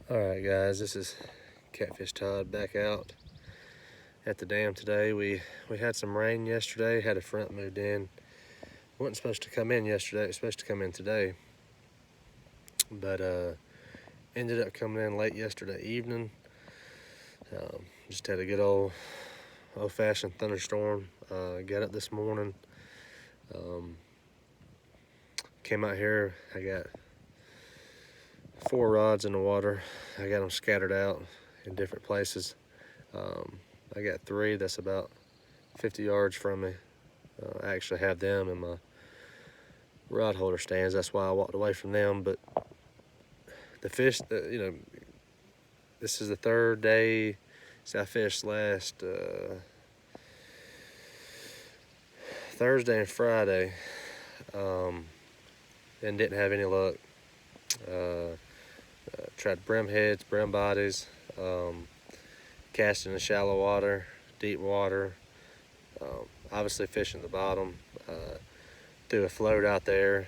Alright guys, this is Catfish Todd back out at the dam today. We had some rain yesterday, had a front moved in. Wasn't supposed to come in yesterday, it was supposed to come in today. But ended up coming in late yesterday evening. Just had a good old-fashioned thunderstorm. Got up this morning. Came out here, I got 4 rods in the water. I got them scattered out in different places. I got 3 that's about 50 yards from me. I actually have them in my rod holder stands. That's why I walked away from them. But the fish, this is the 3rd day. See, I fished last Thursday and Friday, and didn't have any luck. Tried brim heads, brim bodies, casting in shallow water, deep water, obviously fishing the bottom, threw a float out there,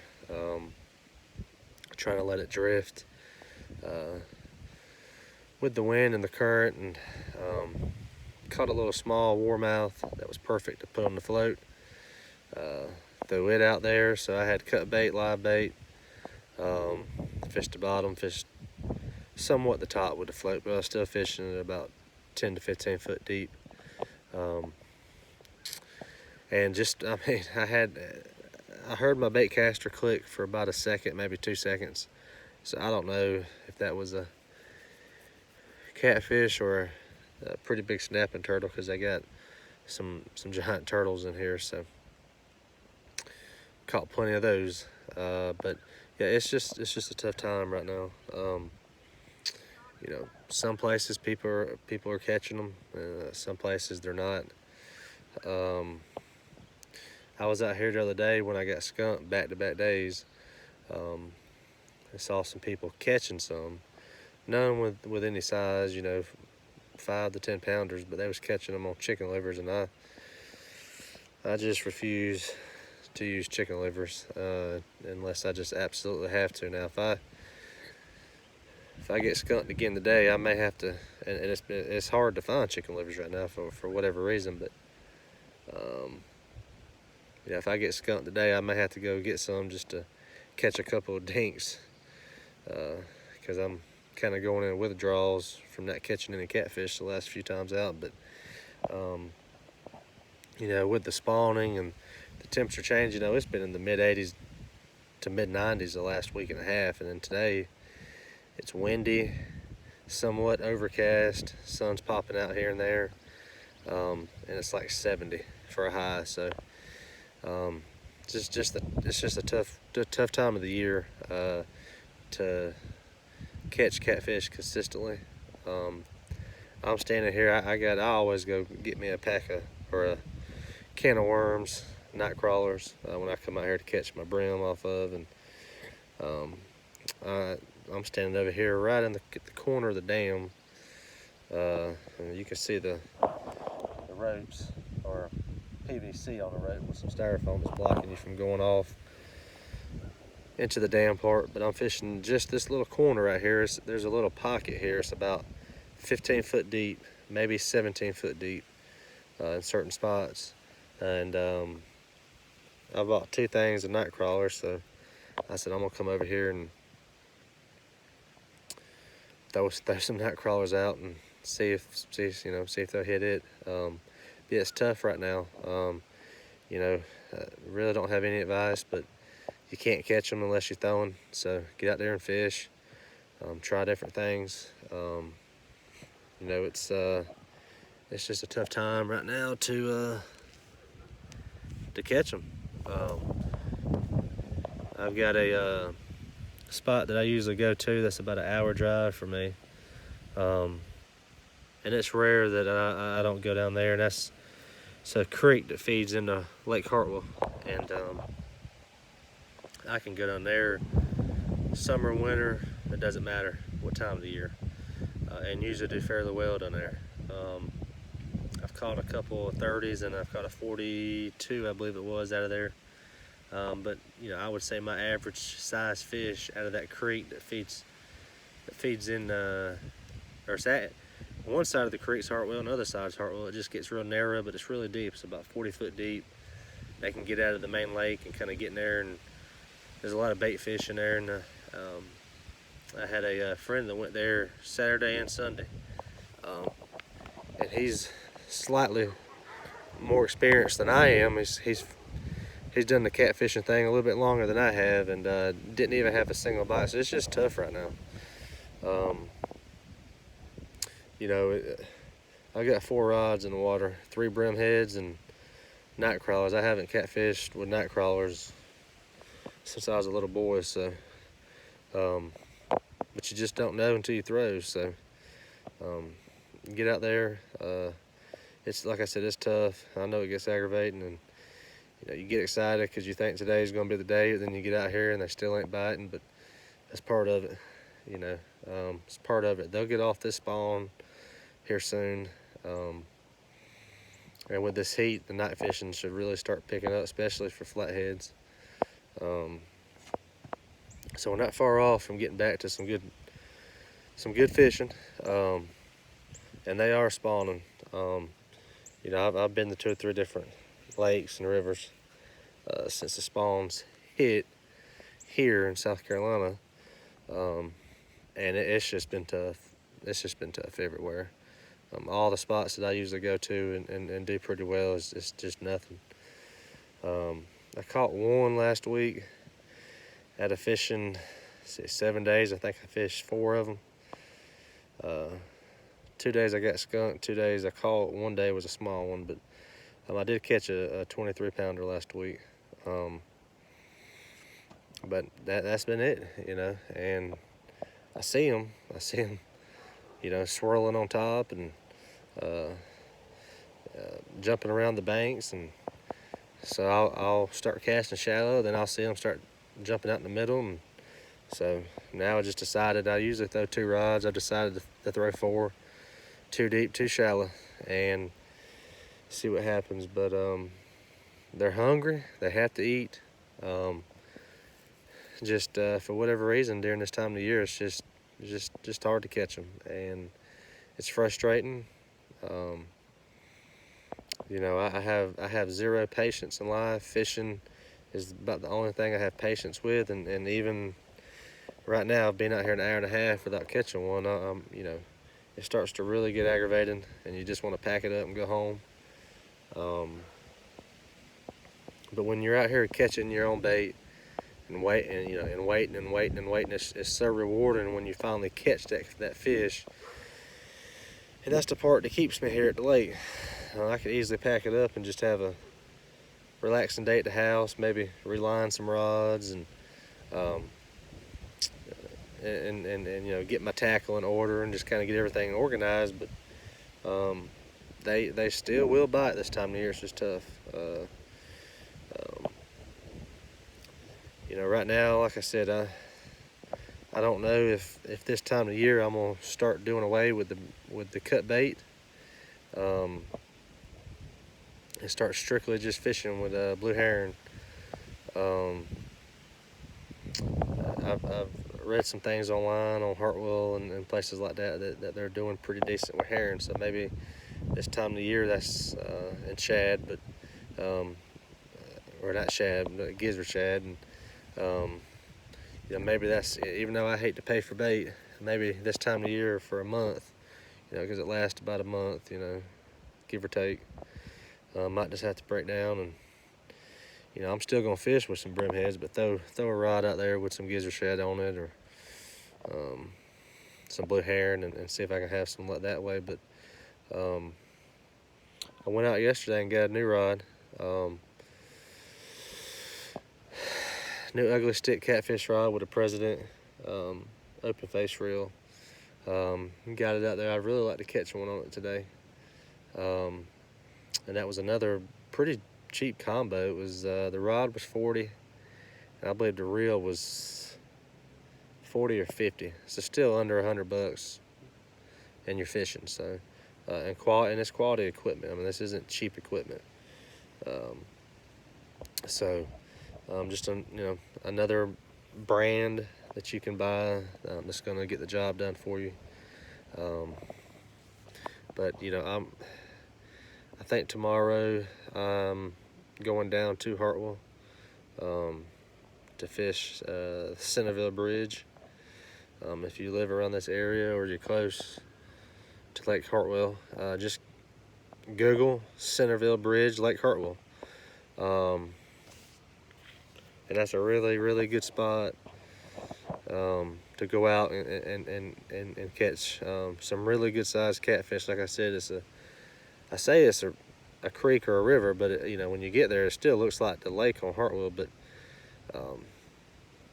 trying to let it drift with the wind and the current, and caught a little small warmouth that was perfect to put on the float. Threw it out there, so I had cut bait, live bait, fished the bottom, fished somewhat the top with the float, but I was still fishing at about 10 to 15 foot deep. And just, I mean, I heard my bait caster click for about a second, maybe 2 seconds. So I don't know if that was a catfish or a pretty big snapping turtle, because they got some giant turtles in here. So caught plenty of those. But yeah, it's just a tough time right now. Some places people are catching them. Some places they're not. I was out here the other day when I got skunked back-to-back days. I saw some people catching some, none with any size, 5 to 10 pounders, but they was catching them on chicken livers, and I just refuse to use chicken livers unless I just absolutely have to. Now, if I get skunked again today, I may have to, and it's hard to find chicken livers right now for whatever reason, but if I get skunked today, I may have to go get some just to catch a couple of dinks, because I'm kind of going in withdrawals from not catching any catfish the last few times out. But with the spawning and the temperature change, it's been in the mid 80s to mid 90s the last week and a half, and then today it's windy, somewhat overcast, sun's popping out here and there, and it's like 70 for a high. So it's just a tough time of the year to catch catfish consistently. I'm standing here. I always go get me a pack of, or a can of worms, night crawlers, when I come out here to catch my brim off of, and I'm standing over here right in the corner of the dam. And you can see the ropes, or PVC on the rope with some styrofoam that's blocking you from going off into the dam part. But I'm fishing just this little corner right here. There's a little pocket here. It's about 15 foot deep, maybe 17 foot deep in certain spots. And I bought 2 things of night crawlers, so I said I'm gonna come over here and throw some night crawlers out and see if they'll hit it. Yeah, it's tough right now. Really don't have any advice, but you can't catch them unless you're throwing. So get out there and fish. Try different things. It's just a tough time right now to catch them. I've got a spot that I usually go to that's about an hour drive for me, and it's rare that I don't go down there. And it's a creek that feeds into Lake Hartwell, and I can go down there summer, winter, it doesn't matter what time of the year, and usually do fairly well down there. I've caught a couple of 30s, and I've caught a 42, I believe it was, out of there. But I would say my average size fish out of that creek that feeds that feeds in, or it's at one side of the creek's Hartwell, and the other side's Hartwell. It just gets real narrow, but it's really deep. It's about 40 foot deep. They can get out of the main lake and kind of get in there, and there's a lot of bait fish in there. And I had a friend that went there Saturday and Sunday, and he's slightly more experienced than I am. He's done the catfishing thing a little bit longer than I have, and didn't even have a single bite. So it's just tough right now. You know, I got 4 rods in the water, 3 brim heads and night crawlers. I haven't catfished with night crawlers since I was a little boy, so but you just don't know until you throw. So get out there. It's like I said, it's tough. I know it gets aggravating, and you know, you get excited because you think today's going to be the day, but then you get out here and they still ain't biting. But that's part of it. You know, it's part of it. They'll get off this spawn here soon. And with this heat, the night fishing should really start picking up, especially for flatheads. So we're not far off from getting back to some good fishing, and they are spawning. You know, I've been to 2 or 3 different lakes and rivers since the spawns hit here in South Carolina, and it's just been tough. It's just been tough everywhere. All the spots that I usually go to and do pretty well is just nothing. I caught one last week at a fishing, 7 days. I think I fished 4 of them. 2 days I got skunked, 2 days I caught. One day was a small one, but I did catch a 23 pounder last week. But that's been it, you know. And I see them, you know, swirling on top and jumping around the banks, and so I'll start casting shallow, then I'll see them start jumping out in the middle, and so now I just decided, I usually throw 2 rods. I've decided to throw 4, 2 deep, 2 shallow, and see what happens. But they're hungry, they have to eat. Just for whatever reason during this time of the year, it's just hard to catch them, and it's frustrating. You know, I have 0 patience in life. Fishing is about the only thing I have patience with, and even right now, I've been out here an hour and a half without catching one. You know, it starts to really get aggravating, and you just want to pack it up and go home. But when you're out here catching your own bait and waiting, you know, and waiting, it's so rewarding when you finally catch that fish. And that's the part that keeps me here at the lake. I could easily pack it up and just have a relaxing day at the house, maybe reline some rods and you know, get my tackle in order and just kind of get everything organized. But they still will bite this time of year. It's just tough. You know, right now, like I said, I don't know if this time of year I'm gonna start doing away with the cut bait, and start strictly just fishing with blue heron. I've read some things online on Hartwell and places like that they're doing pretty decent with herring. So maybe this time of the year, that's and shad, but or not shad, but gizzard shad, and you know, maybe that's, even though I hate to pay for bait, maybe this time of year for a month, you know, because it lasts about a month, you know, give or take. Might just have to break down, and you know, I'm still gonna fish with some brim heads, but throw a rod out there with some gizzard shad on it, or some blue heron, and see if I can have some luck that way. But I went out yesterday and got a new rod, new ugly stick catfish rod with a President open face reel. Got it out there. I'd really like to catch one on it today. And that was another pretty cheap combo. It was the rod was 40, and I believe the reel was 40 or 50. So still under $100, and you're fishing. So and it's quality equipment. I mean, this isn't cheap equipment. So just you know, another brand that you can buy that's going to get the job done for you. But you know, I think tomorrow I'm going down to Hartwell to fish Centerville Bridge. If you live around this area or you're close to Lake Hartwell, just Google Centerville Bridge, Lake Hartwell. And that's a really, really good spot to go out and catch some really good sized catfish. Like I said, I say it's a creek or a river, but you know, when you get there, it still looks like the lake on Hartwell. But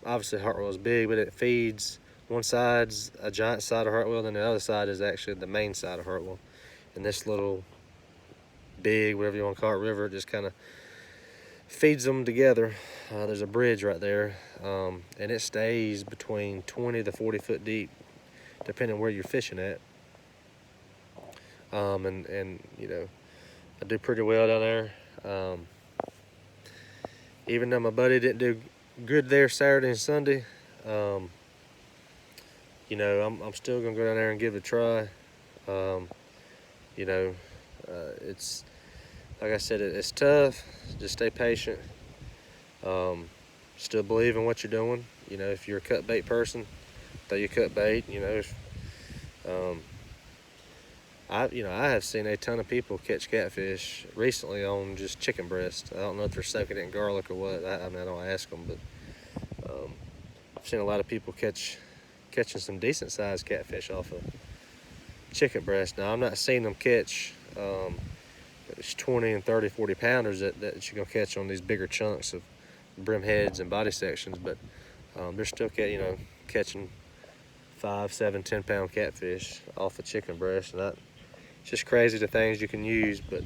obviously Hartwell is big, but it feeds, one side's a giant side of Hartwell, then the other side is actually the main side of Hartwell. And this little big, whatever you want to call it, river, just kind of feeds them together. There's a bridge right there, and it stays between 20 to 40 foot deep, depending on where you're fishing at. And you know, I do pretty well down there. Even though my buddy didn't do good there Saturday and Sunday, you know, I'm still gonna go down there and give it a try. You know, it's like I said, it's tough. Just stay patient. Still believe in what you're doing. You know, if you're a cut bait person, throw your cut bait. You know, if I have seen a ton of people catch catfish recently on just chicken breast. I don't know if they're soaking it in garlic or what. I mean, I don't ask them, but I've seen a lot of people catching some decent sized catfish off of chicken breast. Now, I'm not seeing them catch it's 20 and 30, 40 pounders that you're gonna catch on these bigger chunks of brim heads and body sections, but they're still catching 5, 7, 10 pound catfish off of chicken breast, and it's just crazy the things you can use. But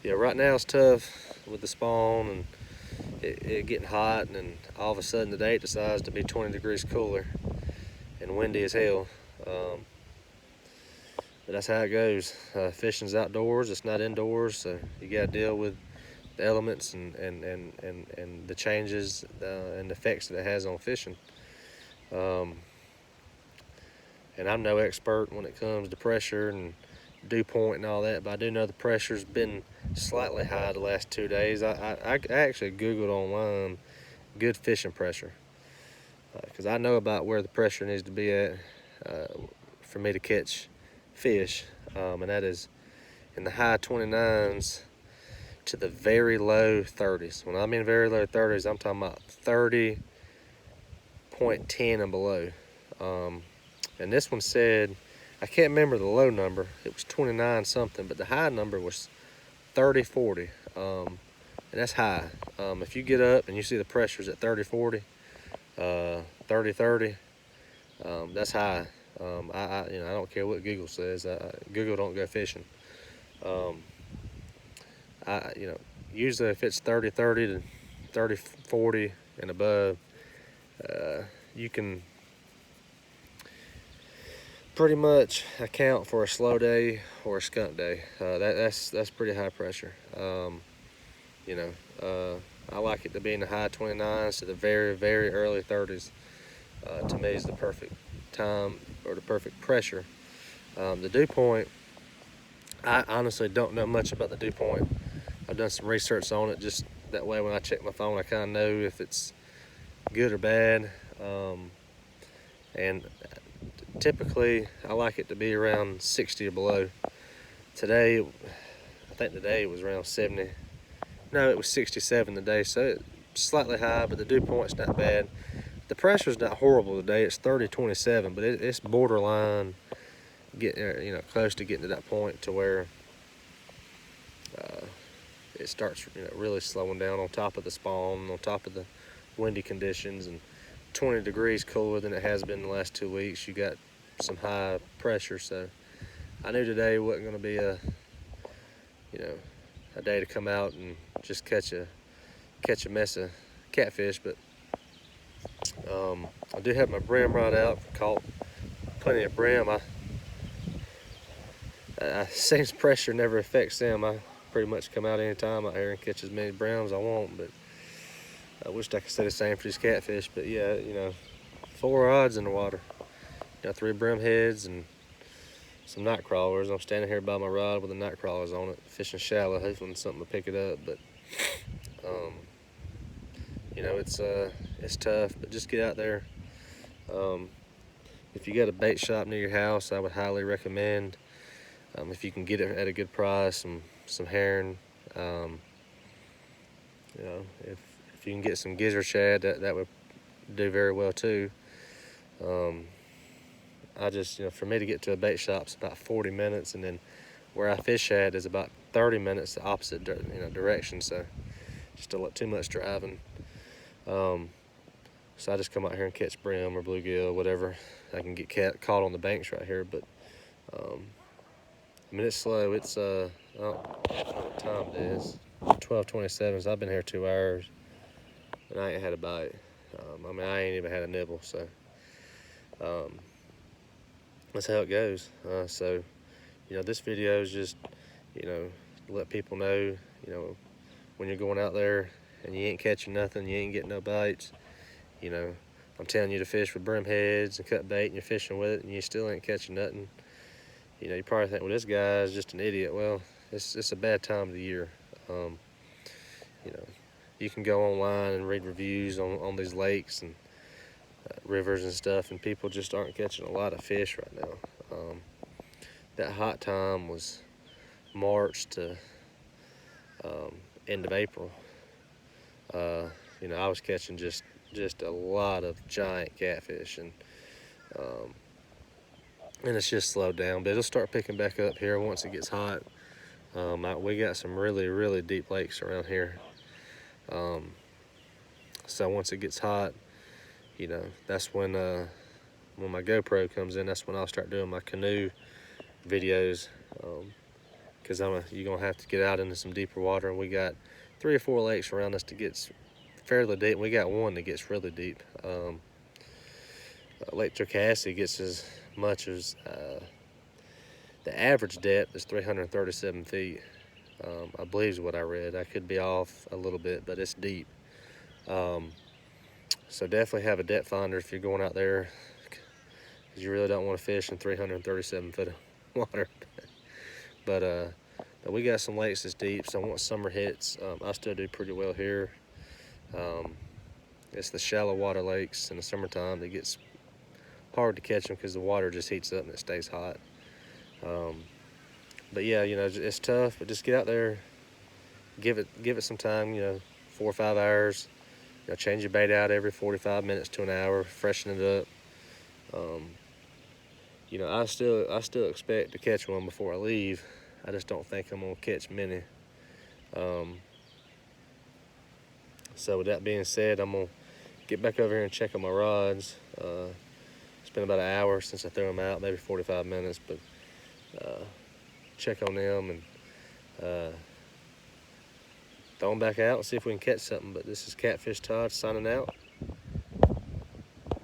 yeah, right now it's tough with the spawn and it getting hot, and then all of a sudden the day decides to be 20 degrees cooler and windy as hell. But that's how it goes. Fishing's outdoors, it's not indoors, so you gotta deal with the elements and the changes and the effects that it has on fishing. And I'm no expert when it comes to pressure and dew point and all that, but I do know the pressure's been slightly high the last 2 days. I actually Googled online good fishing pressure, because I know about where the pressure needs to be at for me to catch fish, and that is in the high 29s to the very low 30s. When I mean very low 30s, I'm talking about 30.10 and below. And this one said, I can't remember the low number, it was 29 something, but the high number was 30-40, and that's high. If you get up and you see the pressures at 30-40, 30-30, that's high. I don't care what Google says. Google don't go fishing. Usually if it's 30-30 to 30-40 and above, you can pretty much account for a slow day or a skunk day. That's pretty high pressure. I like it to be in the high 29s to the very, very early 30s. To me is the perfect time or the perfect pressure. The dew point, I honestly don't know much about the dew point. I've done some research on it, just that way when I check my phone I kind of know if it's good or bad. And typically I like it to be around 60 or below. Today, I think today it was around 70. No, it was 67 today, so it's slightly high, but the dew point's not bad. The pressure's not horrible today. It's 30-27, but it's borderline, close to getting to that point to where it starts, really slowing down on top of the spawn, on top of the windy conditions, and 20 degrees cooler than it has been the last 2 weeks. You got some high pressure, so I knew today wasn't going to be a day to come out and just catch a mess of catfish, but I do have my brim rod out. Caught plenty of brim. Seems pressure never affects them. I pretty much come out anytime out here and catch as many brims as I want, but I wished I could say the same for these catfish, but yeah, you know, 4 rods in the water. Got 3 brim heads and some night crawlers. I'm standing here by my rod with the night crawlers on it, fishing shallow, hoping something will pick it up. But you know, it's tough. But just get out there. If you got a bait shop near your house, I would highly recommend. If you can get it at a good price, some herring. You know, if you can get some gizzard shad, that would do very well too. I just, you know, for me to get to a bait shop, it's about 40 minutes, and then where I fish at is about 30 minutes the opposite direction, so just a lot too much driving. So I just come out here and catch brim or bluegill, whatever I can get caught on the banks right here. But I mean, it's slow. It's I don't know what time it is. 12:27. So I've been here 2 hours, and I ain't had a bite. I mean, I ain't even had a nibble. So that's how it goes. So you know, this video is just, you know, to let people know, you know, when you're going out there and you ain't catching nothing, you ain't getting no bites, you know, I'm telling you to fish with brim heads and cut bait, and you're fishing with it and you still ain't catching nothing. You know, you probably think, well, this guy is just an idiot. Well, it's a bad time of the year. You know, you can go online and read reviews on these lakes and rivers and stuff, and people just aren't catching a lot of fish right now. That hot time was March to end of April. You know, I was catching just a lot of giant catfish, and it's just slowed down, but it'll start picking back up here once it gets hot. We got some really deep lakes around here, so once it gets hot, you know, that's when my GoPro comes in. That's when I'll start doing my canoe videos, because you're gonna have to get out into some deeper water, and we got 3 or 4 lakes around us that gets fairly deep. We got one that gets really deep. Lake Jocassee gets as much as the average depth is 337 feet. I believe is what I read. I could be off a little bit, but it's deep. So definitely have a depth finder if you're going out there, because you really don't want to fish in 337 foot of water. But we got some lakes that's deep, so once summer hits, I still do pretty well here. It's the shallow water lakes in the summertime that gets hard to catch them because the water just heats up and it stays hot. But yeah, you know, it's tough, but just get out there, give it some time, you know, 4 or 5 hours. You know, change your bait out every 45 minutes to an hour, freshen it up. You know, I still expect to catch one before I leave. I just don't think I'm gonna catch many. So with that being said, I'm gonna get back over here and check on my rods. It's been about an hour since I threw them out, maybe 45 minutes, but check on them and throw them back out and see if we can catch something. But this is Catfish Todd signing out.